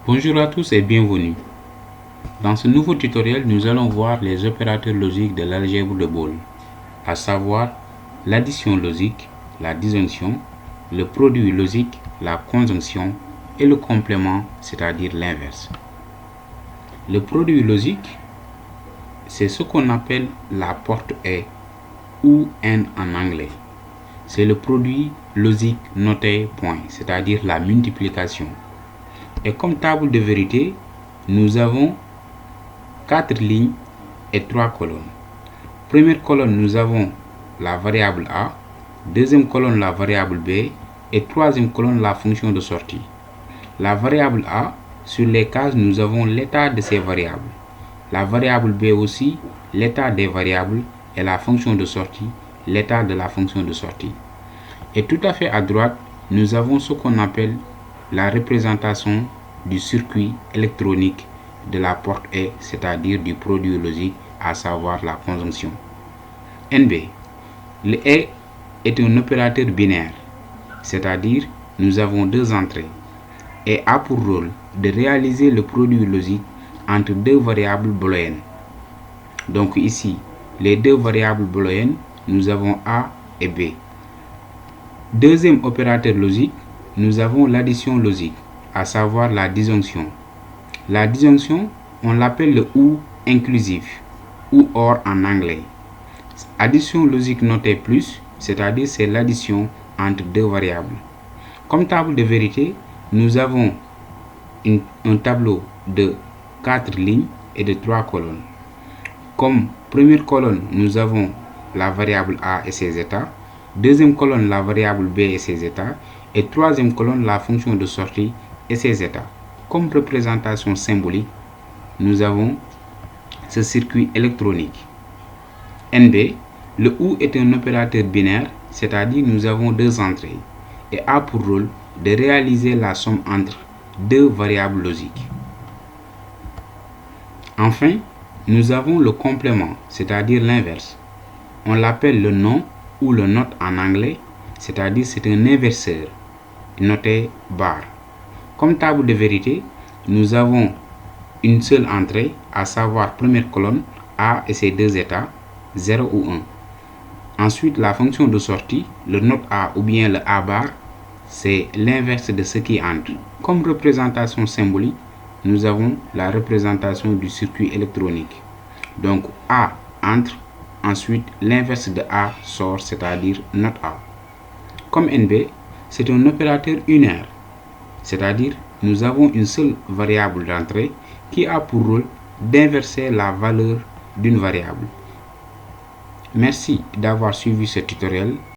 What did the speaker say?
Bonjour à tous et bienvenue. Dans ce nouveau tutoriel, nous allons voir les opérateurs logiques de l'algèbre de Boole, à savoir l'addition logique, la disjonction, le produit logique, la conjonction et le complément, c'est-à-dire l'inverse. Le produit logique, c'est ce qu'on appelle la porte est ou N en anglais. C'est le produit logique noté point, c'est-à-dire la multiplication. Et comme table de vérité, nous avons 4 lignes et 3 colonnes. Première colonne, nous avons la variable A, deuxième colonne, la variable B et troisième colonne, la fonction de sortie. La variable A, sur les cases, nous avons l'état de ces variables. La variable B aussi, l'état des variables et la fonction de sortie, l'état de la fonction de sortie. Et tout à fait à droite, nous avons ce qu'on appelle la représentation du circuit électronique de la porte est, c'est-à-dire du produit logique, à savoir la conjonction. NB. Le est un opérateur binaire, c'est-à-dire nous avons deux entrées et a pour rôle de réaliser le produit logique entre deux variables booléennes. Donc ici, les deux variables booléennes, nous avons A et B. Deuxième opérateur logique, nous avons l'addition logique, à savoir la disjonction. La disjonction, on l'appelle le OU inclusif, ou OR en anglais. Addition logique notée plus, c'est-à-dire c'est l'addition entre deux variables. Comme table de vérité, nous avons un tableau de 4 lignes et de 3 colonnes. Comme première colonne, nous avons la variable A et ses états. Deuxième colonne, la variable B et ses états. Et troisième colonne, la fonction de sortie et ses états. Comme représentation symbolique, nous avons ce circuit électronique. NB, le OU est un opérateur binaire, c'est-à-dire nous avons deux entrées et a pour rôle de réaliser la somme entre deux variables logiques. Enfin, nous avons le complément, c'est-à-dire l'inverse. On l'appelle le non ou le not en anglais, c'est-à-dire c'est un inverseur, noté bar. Comme table de vérité, nous avons une seule entrée, à savoir première colonne, A et ses deux états, 0 ou 1. Ensuite, la fonction de sortie, le not A ou bien le A bar, c'est l'inverse de ce qui entre. Comme représentation symbolique, nous avons la représentation du circuit électronique. Donc A entre, ensuite l'inverse de A sort, c'est-à-dire not A. Comme NB, c'est un opérateur unaire, c'est-à-dire nous avons une seule variable d'entrée qui a pour rôle d'inverser la valeur d'une variable. Merci d'avoir suivi ce tutoriel.